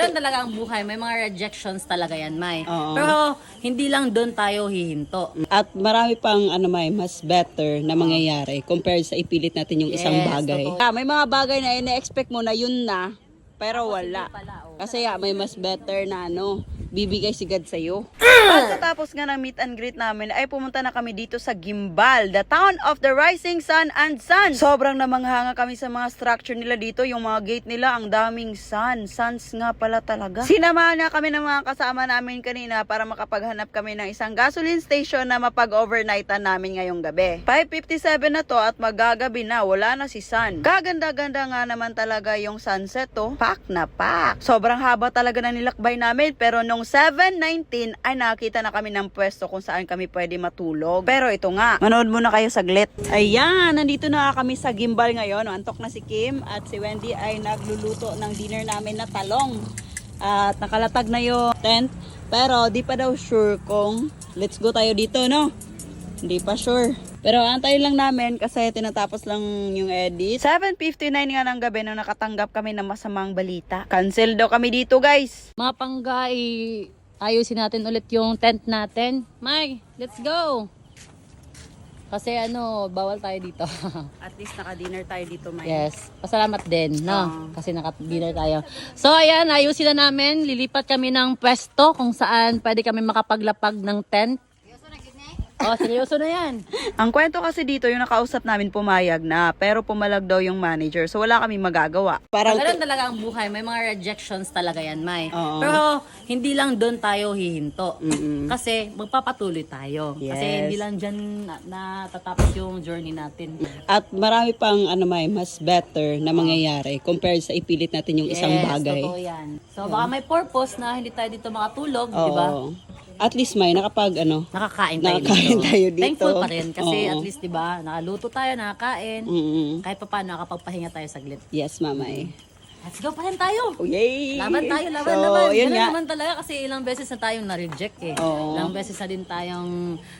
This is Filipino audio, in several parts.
Ganun talaga ang buhay. May mga rejections talaga yan, May. Oo. Pero hindi lang doon tayo hihinto. At marami pang May mas better na mangyayari compared sa ipilit natin yung isang Yes, bagay. totoo. May mga bagay na ina-expect mo na yun na, pero wala. Pala, oh. Kasi may mas better na bibigay si God sa'yo. Pagkatapos nga ng meet and greet namin, ay pumunta na kami dito sa Gimbal, the town of the rising sun and sun. Sobrang namanghanga kami sa mga structure nila dito, yung mga gate nila, ang daming sun. Suns nga pala talaga. Sinamahan na kami ng mga kasama namin kanina para makapaghanap kami ng isang gasoline station na mapag-overnightan namin ngayong gabi. 5:57 na to at magagabi na, wala na si sun. Kaganda-ganda nga naman talaga yung sunset to. Pak na pak. Sobrang haba talaga na nilakbay namin, pero nung 7:19 ay nakita na kami ng pwesto kung saan kami pwede matulog. Pero ito nga, manood muna kayo saglit. Ayan, nandito na kami sa Gimbal ngayon. Antok na si Kim at si Wendy ay nagluluto ng dinner namin na talong. At nakalatag na yung tent. Pero di pa daw sure kung let's go tayo dito, no? Hindi pa sure. Pero antayin lang namin kasi tinatapos lang yung edit. 7:59 nga ng gabi nung nakatanggap kami ng masamang balita. Cancel daw kami dito, guys. Mga pangga, ayusin natin ulit yung tent natin. May, let's go! Kasi bawal tayo dito. At least naka-dinner tayo dito, May. Yes. Pasalamat din, no? Kasi naka-dinner tayo. So, ayan, ayusin na namin. Lilipat kami ng pwesto kung saan pwede kami makapaglapag ng tent. Oh, seryoso na yan. Ang kwento kasi dito, yung nakausap namin pumayag na, pero pumalag daw yung manager. So, wala kami magagawa. Parang Ganun talaga ang buhay. May mga rejections talaga yan, May. Oo. Pero hindi lang doon tayo hihinto. Kasi magpapatuloy tayo. Kasi Yes. hindi lang dyan natatapos yung journey natin. At marami pang May mas better na mangyayari compared sa ipilit natin yung isang bagay. Totoo yan. So baka may purpose na hindi tayo dito makatulog, Oo. di ba? At least May nakapag Nakakain tayo Nakakain dito. tayo dito. Thankful pa rin kasi Oo. at least, di ba, nakaluto tayo, nakakain. Kahit pa paano, nakapagpahinga tayo saglit. Yes, Mamay. Let's go pa rin tayo! Oh, yay! Laban tayo, laban, So, laban. yun Ganun nga. naman talaga kasi ilang beses na tayong na-reject eh. Oo. Ilang beses na din tayong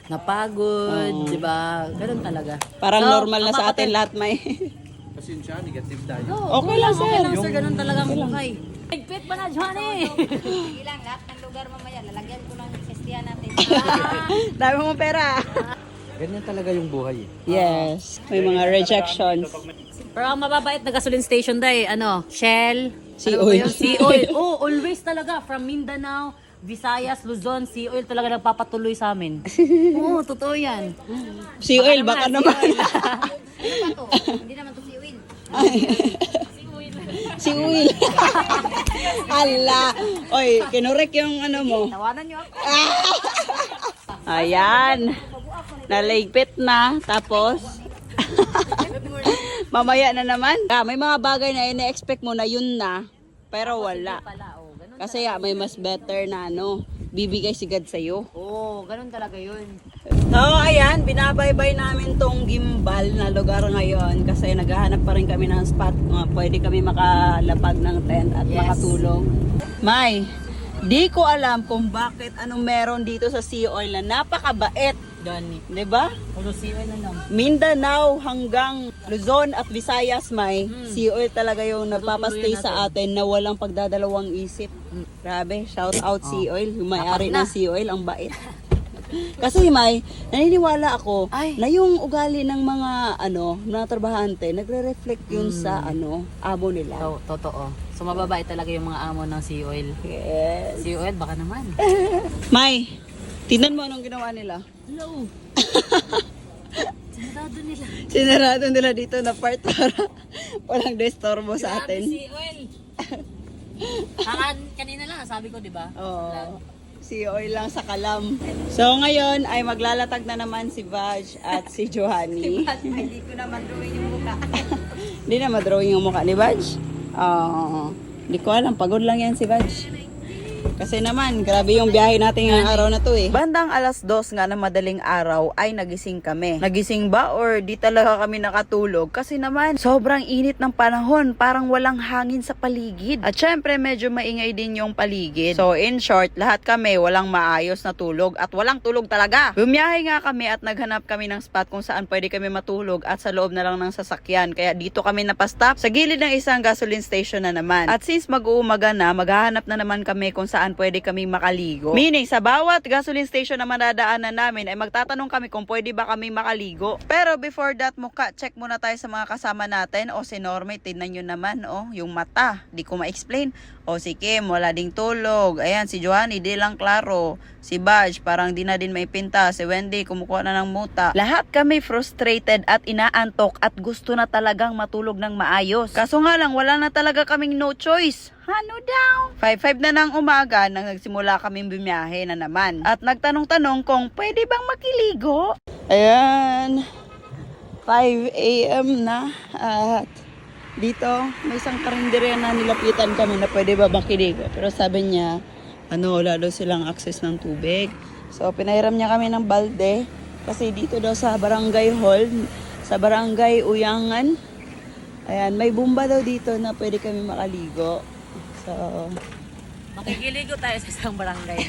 napagod, di ba? Ganun talaga. Parang So, normal na ang sa mga atin lahat, May. Pasensya, negative tayo. Okay lang, sir. Okay lang, sir. Ganun talaga ang buhay. Higpit pa na, Johnny! Sige lang, lahat ng lugar mamaya, lalagyan ko ng sestiyan natin. Dami mo pera. Ganyan talaga yung buhay. Yes. May mga rejections. Pero ang mababait na gasoline station dahil, Shell, Sea ano ba oil. yun? Sea oil. Oh, always talaga. From Mindanao, Visayas, Luzon, sea oil talaga nagpapatuloy sa amin. Oo, totoo yan. Si oil, baka naman. Ano pa to? Hindi naman to si Win. Si Will. Ala. Oy, kinurek yung mo. Tawanan niyo ako. Ayan. Naligpit na. Tapos, mamaya na naman. May mga bagay na ina-expect mo na yun na, pero wala. Pala, oh, ganun. Kasi may mas better na bibigay si God sa'yo. Oo, ganun talaga yun. So, ayan, binabaybay namin tong Gimbal na lugar ngayon kasi naghahanap pa rin kami ng spot. Pwede kami makalapag ng tent at Yes. makatulog. May, di ko alam kung bakit anong meron dito sa Sea Oil na napakabait. Johnny. 'Di ba? Puro sea oil na lang. Mindanao hanggang Luzon at Visayas, May, Sea Oil talaga yung nagpapastay sa atin na walang pagdadalawang isip. Grabe, shout out Sea Oil, yung may-ari Dapat na. ng Sea Oil, ang bait. Kasi May, naniniwala ako Ay. na yung ugali ng mga mga trabahante, nagre-reflect yun sa amo nila. So, totoo. So, mababait talaga yung mga amo ng sea oil. Yes. Sea oil, baka naman. May, tingnan mo anong ginawa nila. Hello. Sinarado nila. Sinarado nila dito na part para walang destorbo sa atin. Sea oil. Kanina lang, sabi ko, di ba? Oo. Si Oil lang sa kalam. So ngayon ay maglalatag na naman si Vaj at si Johanny. Hindi ko naman drawing yung mukha. Hindi na madrawing yung mukha ni Vaj. Oo. Hindi ko alam, pagod lang yan si Vaj. Kasi naman, grabe yung biyahe natin ngayong araw na to eh. Bandang 2:00 nga na madaling araw ay nagising kami. Nagising ba or di talaga kami nakatulog? Kasi naman, sobrang init ng panahon. Parang walang hangin sa paligid. At syempre, medyo maingay din yung paligid. So in short, lahat kami walang maayos na tulog at walang tulog talaga. Bumiyahe nga kami at naghanap kami ng spot kung saan pwede kami matulog at sa loob na lang ng sasakyan. Kaya dito kami napastop sa gilid ng isang gasoline station na naman. At since mag-uumaga na, maghahanap na naman kami kung saan pwede kami makaligo. Meaning, sa bawat gasoline station na madadaanan namin ay magtatanong kami kung pwede ba kami makaligo. Pero before that, check muna tayo sa mga kasama natin. O si Norme, tignan nyo naman, yung mata. Di ko ma-explain. O si Kim, wala ding tulog. Ayan, si Johanny, di lang klaro. Si Badge, parang di na din maipinta. Si Wendy, kumukuha na ng muta. Lahat kami frustrated at inaantok at gusto na talagang matulog ng maayos. Kaso nga lang, wala na talaga kaming no choice. Ano daw? 5:05 na ng umaga nang nagsimula kaming bumiyahe na naman. At nagtanong-tanong kung pwede bang makiligo. Ayan, 5 a.m. na at dito may isang karinderya na nilapitan kami na pwede ba makiligo. Pero sabi niya, wala daw silang access ng tubig. So pinahiram niya kami ng balde kasi dito daw sa barangay hall, sa barangay Uyangan, ayan, may bumba daw dito na pwede kami makaligo. So, Makikiligo tayo sa isang barangay.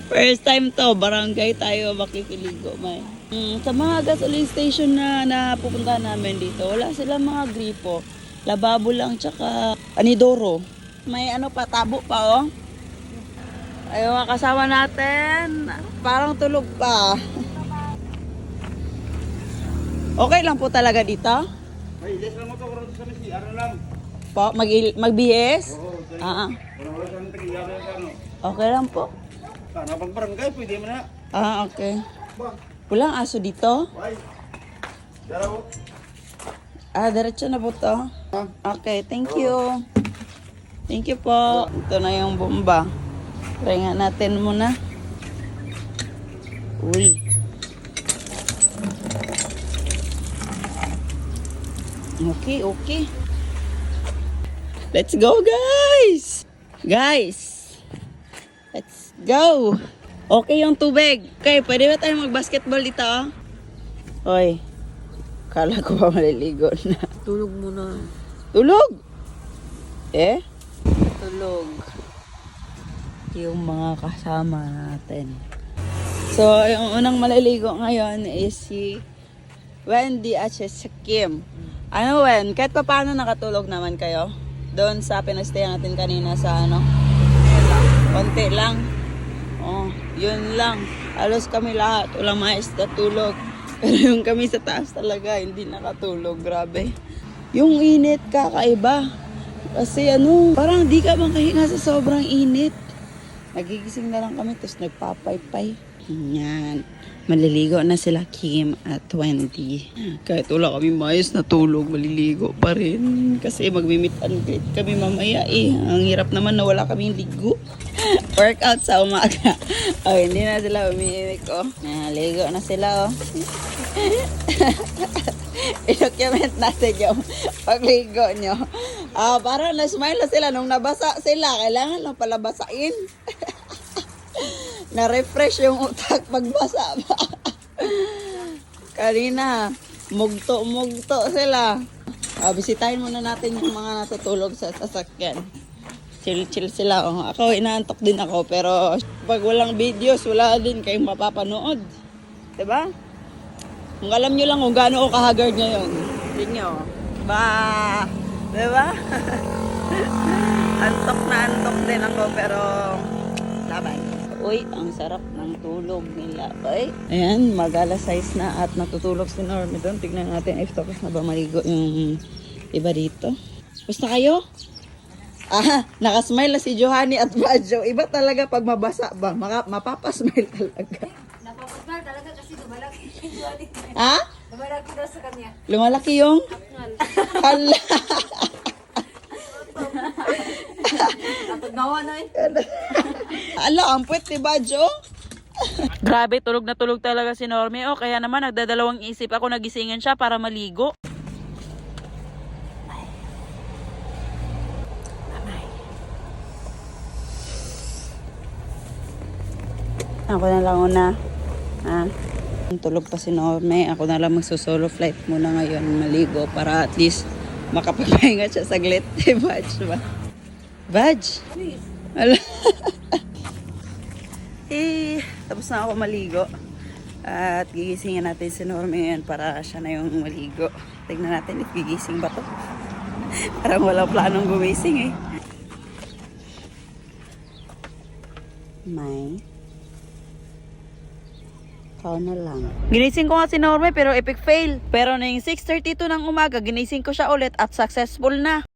first time to, barangay tayo makikiligo, may. Sa mga gasoline station na napupunta namin dito, wala silang mga gripo. Lababo lang, tsaka anidoro. May tabo pa, Ayun, kasama natin. Parang tulog pa. Okay lang po talaga dito? Ay, yes lang mo to, kung sa misi, araw lang. Po, magbihis? Wala sa nang tagiyaran ka, no? Okay lang po. Sana pag barangay, pwede mo na. Okay. Walang aso dito? Ay, daraw. Diretso na po to. Okay, thank you. Thank you po. Ito na yung bomba. Try nga natin muna. Uy. Okay. Let's go, guys! Let's go! Okay yung tubig. Okay, pwede ba tayo mag-basketball dito? Hoy, kala ko pa maliligo na. Tulog muna. Tulog! Tulog. Yung mga kasama natin. So, yung unang maliligo ngayon is si Wendy at si Kim. Wen, kahit pa paano nakatulog naman kayo? Doon sa pinastay natin kanina sa konti lang. Yun lang. Alos kami lahat. Walang maayos na tulog. Pero yung kami sa taas talaga, hindi nakatulog. Grabe. Yung init, kakaiba. Kasi parang di ka makahinga sa sobrang init. Nagigising na lang kami, tapos nagpapaypay. Yan. Maliligo na sila Kim at Wendy. Kahit wala kami maayos na tulog, maliligo pa rin. Kasi magmi-meet and greet kami mamaya Ang hirap naman na wala kaming ligo. Workout sa umaga. Hindi na sila umiimik Naligo na sila I-document natin yung pagligo nyo. Parang na-smile na sila nung nabasa sila. Kailangan lang pala basain. Na-refresh yung utak pagbasa ba. Kanina, mugto sila. Bisitahin muna natin yung mga natutulog sa sasakyan. Chill sila. Ako, inaantok din ako. Pero pag walang videos, wala din kayong mapapanood. Diba? Kung alam nyo lang kung gaano ako kahagard ngayon. Tingnan nyo. Diba? Antok na antok din ako. Pero laban. Uy, ang sarap ng tulog nila. Ayan, mag-alas 6 na at natutulog si Norme doon. Tignan natin if tapos na ba maligo yung iba dito. Basta kayo? Nakasmile na si Johanny at Badjo. Iba talaga pag mabasa ba? Mapapasmile talaga. Napapasmile talaga kasi lumalaki. Lumalaki daw sa kanya. Lumalaki yung? Hala. Natagawa na Ala, ang puwet ni Badjo. Grabe, tulog na tulog talaga si Norme. Kaya naman nagdadalawang isip ako, nagisingan siya para maligo. Ako na lang una. Ha? Tulog pa si Norme. Ako na lang magsusolo flight muna ngayon. Maligo para at least makapagpahinga siya saglit. Badge ba? Badge? Ala. Tapos na ako maligo. At gigisingin natin si Norme ngayon para siya na yung maligo. Tignan natin if gigising ba to. Parang walang planong gumising eh. May. Ikaw na lang. Ginising ko nga si Norme pero epic fail. Pero na yung 6:32 ng umaga, ginising ko siya ulit at successful na.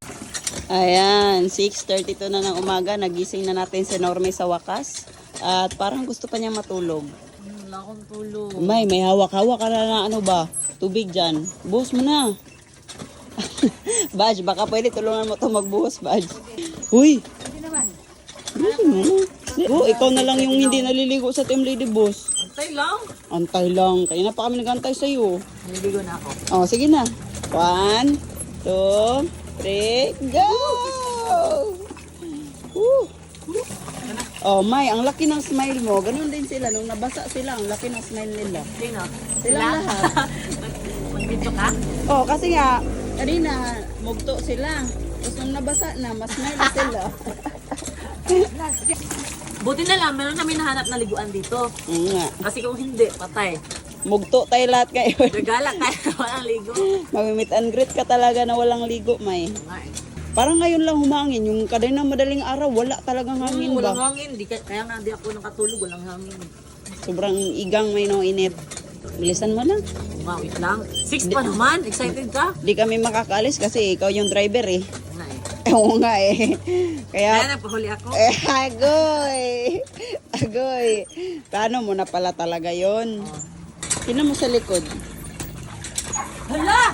Ayan, 6:32 na ng umaga, nagising na natin si Norme sa wakas. At parang gusto pa niya matulog. Wala akong tulog. May hawak-hawak ka na ano ba? Tubig dyan. Buhos mo na. Badge, baka pwede tulungan mo to magbuhos, Badge. Uy! Hindi naman. Buhos mo na. Oh, ikaw na lang yung hindi naliligo sa Team Lady Boss. Antay lang. Antay lang. Kaya na pa kami nag-antay sa'yo. Naligo na ako. Oh, sige na. 1, 2, 3, go! Woo! Oh, May, ang laki ng smile mo. Ganun din sila. Nung nabasa sila, ang laki ng smile nila. Sino? Sila lahat. Mag-video ka? Oh, kasi nga, kanina, mugto sila. Tapos nung nabasa na, mas smile na sila. Buti na lang, meron kami nahanap na liguan dito. Oo nga. Kasi kung hindi, patay. Mugto tayo lahat ngayon. Regala tayo, walang ligo. Mag-meet and greet ka talaga na walang ligo, May. Ay. Parang ngayon lang humangin. Yung kadena madaling araw, wala talagang hangin ba? Walang hangin. Kaya nga di ako nakatulog, walang hangin. Sobrang igang may no init. Bilisan mo na. Wow, wait lang. 6 pa naman. Excited ka? Di kami makakalis kasi ikaw yung driver eh. Ay. Oo nga eh. Kaya Kaya, napahuli ako. agoy! Agoy! Plano mo na pala talaga yon. Tingnan mo sa likod. Hala!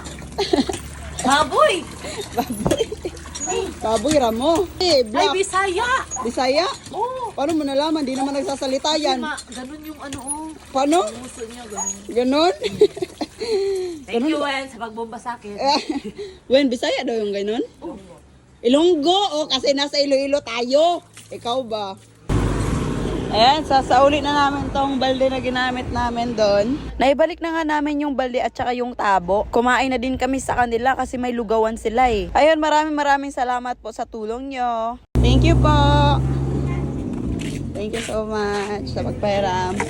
Baboy! Baboy. Baboy ramo. Eh, Ay, black. Bisaya! Bisaya? Oo! Paano mo nalaman? Di naman nagsasalita yan. Ganun yung ano, oh. Paano? Puso niya, ganun. Ganon? Thank you, Wen, sa pagbomba sa akin. Wen, Bisaya daw yung ganon? Ilonggo, oh, kasi nasa Iloilo tayo. Ikaw ba? Ayan, sasauli na namin tong balde na ginamit namin doon. Naibalik na nga namin yung balde at saka yung tabo. Kumain na din kami sa kanila kasi may lugawan sila eh. Ayun, maraming salamat po sa tulong nyo. Thank you po. Thank you so much sa pagpahiram.